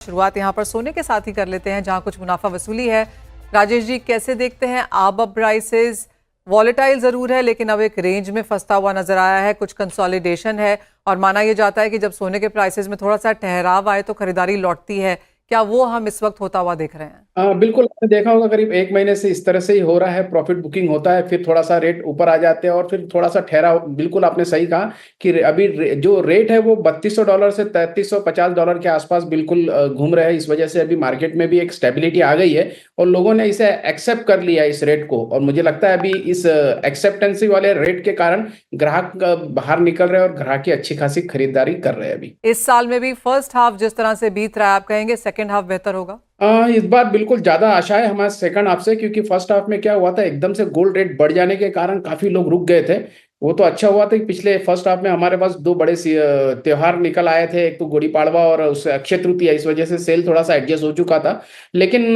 शुरुआत यहाँ पर सोने के साथ ही कर लेते हैं जहाँ कुछ मुनाफा वसूली है। राजेश जी, कैसे देखते हैं आप? अब प्राइसेस वॉलेटाइल जरूर है लेकिन अब एक रेंज में फंसता हुआ नजर आया है, कुछ कंसोलिडेशन है और माना यह जाता है कि जब सोने के प्राइसेस में थोड़ा सा ठहराव आए तो खरीदारी लौटती है। क्या वो हम इस वक्त होता हुआ देख रहे हैं? बिल्कुल, आपने देखा होगा करीब एक महीने से इस तरह से ही हो रहा है। प्रॉफिट बुकिंग होता है, फिर थोड़ा सा रेट ऊपर आ जाते हैं और फिर थोड़ा सा ठहरा। बिल्कुल आपने सही कहा कि अभी जो रेट है वो $3200 से $3350 के आसपास बिल्कुल घूम रहे हैं। इस वजह से अभी मार्केट में भी एक स्टेबिलिटी आ गई है और लोगों ने इसे एक्सेप्ट कर लिया इस रेट को। और मुझे लगता है अभी इस एक्सेप्टेंसी वाले रेट के कारण ग्राहक बाहर निकल रहे हैं और ग्राहक की अच्छी खासी खरीदारी कर रहे हैं अभी। इस साल में भी फर्स्ट हाफ जिस तरह से बीत रहा है, आप कहेंगे सेकेंड हाफ बेहतर होगा? इस बार बिल्कुल ज्यादा आशा है हमारे सेकंड हाफ से, क्योंकि फर्स्ट हाफ में क्या हुआ था, एकदम से गोल्ड रेट बढ़ जाने के कारण काफी लोग रुक गए थे। वो तो अच्छा हुआ था कि पिछले फर्स्ट हाफ में हमारे पास दो बड़े त्योहार निकल आए थे, एक तो गुड़ी पाड़वा और उस अक्षय तृतीया। इस वजह से सेल थोड़ा सा एडजस्ट हो चुका था। लेकिन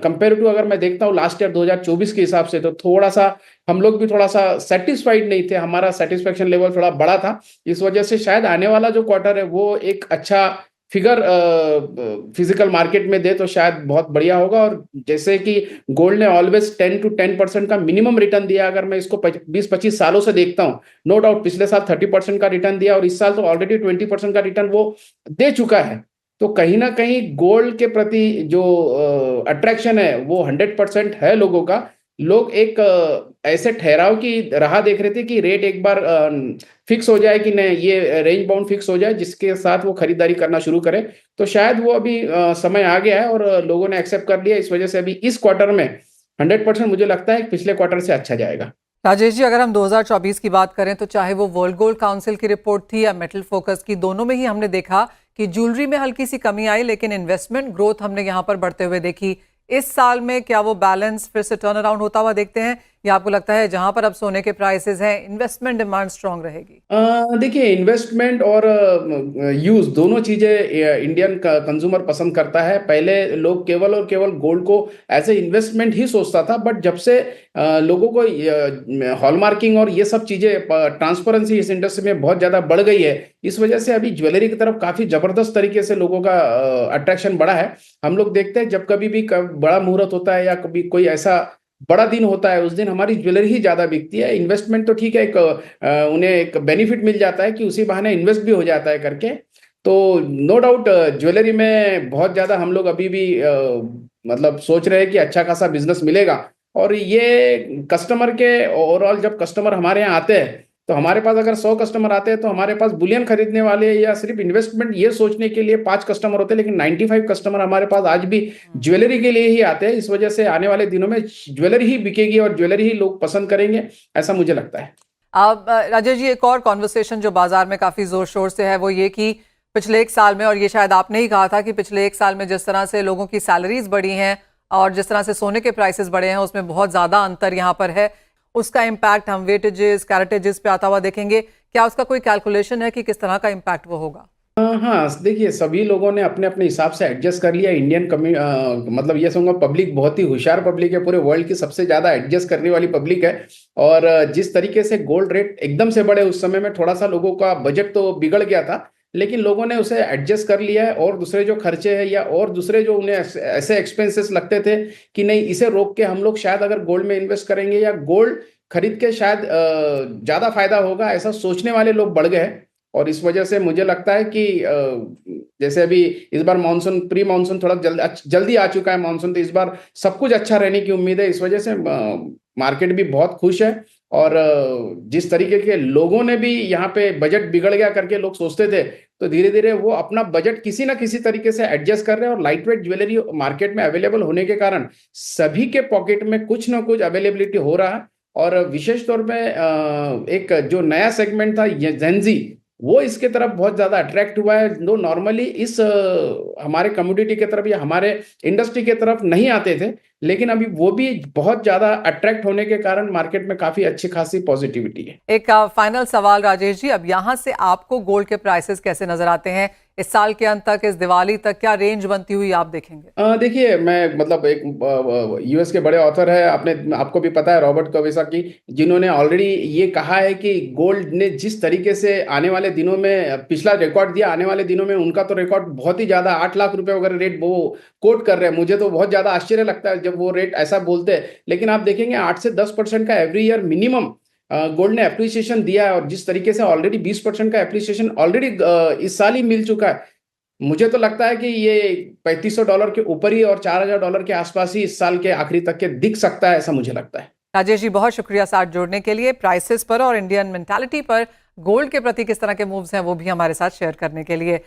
कंपेयर टू अगर मैं देखता हूँ लास्ट ईयर 2024 के हिसाब से, तो थोड़ा सा हम लोग भी थोड़ा सा सेटिस्फाइड नहीं थे। हमारा सेटिस्फेक्शन लेवल थोड़ा बड़ा था। इस वजह से शायद आने वाला जो क्वार्टर है वो एक अच्छा फिगर फिजिकल मार्केट में दे तो शायद बहुत बढ़िया होगा। और जैसे कि गोल्ड ने ऑलवेज 10% का मिनिमम रिटर्न दिया, अगर मैं इसको 20-25 सालों से देखता हूँ, नो डाउट पिछले साल 30% का रिटर्न दिया और इस साल तो ऑलरेडी 20% का रिटर्न वो दे चुका है। तो कहीं ना कहीं गोल्ड के प्रति जो अट्रैक्शन है वो 100% है लोगों का। लोग एक ऐसे ठहराव की राह देख रहे थे कि रेट एक बार फिक्स हो जाए, कि नहीं ये रेंज बाउंड फिक्स हो जाए जिसके साथ वो खरीदारी करना शुरू करें। तो शायद वो अभी समय आ गया है और लोगों ने एक्सेप्ट कर लिया। इस वजह से अभी इस क्वार्टर में 100% मुझे लगता है पिछले क्वार्टर से अच्छा जाएगा। राजेश जी, अगर हम 2024 की बात करें तो चाहे वो वर्ल्ड गोल्ड काउंसिल की रिपोर्ट थी या मेटल फोकस की, दोनों में ही हमने देखा कि ज्वेलरी में हल्की सी कमी आई लेकिन इन्वेस्टमेंट ग्रोथ हमने यहाँ पर बढ़ते हुए देखी। इस साल में क्या वो बैलेंस फिर से टर्न अराउंड होता हुआ देखते हैं, या आपको लगता है जहां पर अब सोने के प्राइसेस हैं इन्वेस्टमेंट डिमांड स्ट्रांग रहेगी? देखिए, इन्वेस्टमेंट और यूज दोनों चीजें इंडियन कंज्यूमर पसंद करता है। पहले लोग केवल और केवल गोल्ड को एज ए इन्वेस्टमेंट ही सोचता था, बट जब से लोगों को हॉलमार्किंग और ये सब चीजें, ट्रांसपेरेंसी इस इंडस्ट्री में बहुत ज्यादा बढ़ गई है, इस वजह से अभी ज्वेलरी की तरफ काफी जबरदस्त तरीके से लोगों का अट्रैक्शन बढ़ा है। हम लोग देखते हैं जब कभी भी बड़ा मुहूर्त होता है या कभी कोई ऐसा बड़ा दिन होता है, उस दिन हमारी ज्वेलरी ही ज्यादा बिकती है। इन्वेस्टमेंट तो ठीक है, एक उन्हें एक बेनिफिट मिल जाता है कि उसी बहाने इन्वेस्ट भी हो जाता है करके। तो नो डाउट ज्वेलरी में बहुत ज्यादा हम लोग अभी भी मतलब सोच रहे हैं कि अच्छा खासा बिजनेस मिलेगा। और ये कस्टमर के ओवरऑल, जब कस्टमर हमारे यहाँ आते हैं तो हमारे पास अगर 100 कस्टमर आते हैं तो हमारे पास बुलियन खरीदने वाले या सिर्फ इन्वेस्टमेंट ये सोचने के लिए 5 कस्टमर होते हैं, लेकिन 95 कस्टमर हमारे पास आज भी ज्वेलरी के लिए ही आते हैं। इस वजह से आने वाले दिनों में ज्वेलरी ही बिकेगी और ज्वेलरी ही लोग पसंद करेंगे, ऐसा मुझे लगता है। अब राजेश जी, एक और कॉन्वर्सेशन जो बाजार में काफी जोर शोर से है वो ये कि पिछले एक साल में, और ये शायद आपने ही कहा था कि पिछले एक साल में जिस तरह से लोगों की सैलरीज बढ़ी हैं और जिस तरह से सोने के प्राइसेस बढ़े हैं उसमें बहुत ज्यादा अंतर यहाँ पर है। उसका इम्पैक्ट हम वेटेजेस कैरेटेजेस पे आता हुआ देखेंगे। क्या उसका कोई कैलकुलेशन है कि किस तरह का इम्पैक्ट वो होगा? हाँ, देखिए, सभी लोगों ने अपने अपने हिसाब से एडजस्ट कर लिया। इंडियन मतलब ये समझो, पब्लिक बहुत ही होशियार पब्लिक है, पूरे वर्ल्ड की सबसे ज्यादा एडजस्ट करने वाली पब्लिक है। और जिस तरीके से गोल्ड रेट एकदम से बढ़े उस समय में थोड़ा सा लोगों का बजट तो बिगड़ गया था, लेकिन लोगों ने उसे एडजस्ट कर लिया है। और दूसरे जो खर्चे हैं या और दूसरे जो उन्हें ऐसे एक्सपेंसेस लगते थे कि नहीं, इसे रोक के हम लोग शायद अगर गोल्ड में इन्वेस्ट करेंगे या गोल्ड खरीद के शायद ज्यादा फायदा होगा, ऐसा सोचने वाले लोग बढ़ गए हैं। और इस वजह से मुझे लगता है कि जैसे अभी इस बार मानसून, प्री मानसून थोड़ा जल्दी आ चुका है मानसून, तो इस बार सब कुछ अच्छा रहने की उम्मीद है। इस वजह से मार्केट भी बहुत खुश है। और जिस तरीके के लोगों ने भी यहाँ पे बजट बिगड़ गया करके लोग सोचते थे, तो धीरे धीरे वो अपना बजट किसी ना किसी तरीके से एडजस्ट कर रहे हैं। और लाइट वेट ज्वेलरी मार्केट में अवेलेबल होने के कारण सभी के पॉकेट में कुछ ना कुछ अवेलेबिलिटी हो रहा है। और विशेष तौर पे एक जो नया सेगमेंट था जेंजी, वो इसके तरफ बहुत ज्यादा अट्रैक्ट हुआ है। जो नॉर्मली इस हमारे कम्युनिटी के तरफ या हमारे इंडस्ट्री के तरफ नहीं आते थे, लेकिन अभी वो भी बहुत ज्यादा अट्रैक्ट होने के कारण मार्केट में काफी अच्छी खासी पॉजिटिविटी है। एक फाइनल सवाल राजेश जी, अब यहाँ से आपको गोल्ड के प्राइसेस कैसे नजर आते हैं? इस साल के अंत तक, इस दिवाली तक क्या रेंज बनती हुई आप देखेंगे? देखिए, मैं मतलब एक यूएस के बड़े ऑथर है, आपको भी पता है, रॉबर्ट कियोसाकी, जिन्होंने ऑलरेडी ये कहा है कि गोल्ड ने जिस तरीके से आने वाले दिनों में पिछला रिकॉर्ड दिया, आने वाले दिनों में उनका तो रिकॉर्ड बहुत ही ज्यादा 8 लाख रुपए वगैरह रेट वो कोट कर रहे हैं। मुझे तो बहुत ज्यादा आश्चर्य लगता है जब वो रेट ऐसा बोलते हैं, लेकिन आप देखेंगे 8 से 10% का एवरी ईयर मिनिमम गोल्ड ने अप्रिसिएशन दिया है, और जिस तरीके से ऑलरेडी 20% का अप्रिसिएशन ऑलरेडी इस साल ही मिल चुका है, मुझे तो लगता है कि ये $3500 के ऊपर ही और $4000 के आसपास ही इस साल के आखिरी तक के दिख सकता है, ऐसा मुझे लगता है। राजेश जी, बहुत शुक्रिया साथ जोड़ने के लिए। प्राइसेस पर और इंडियन मेंटालिटी पर गोल्ड के प्रति किस तरह के मूव्स हैं वो भी हमारे साथ शेयर करने के लिए।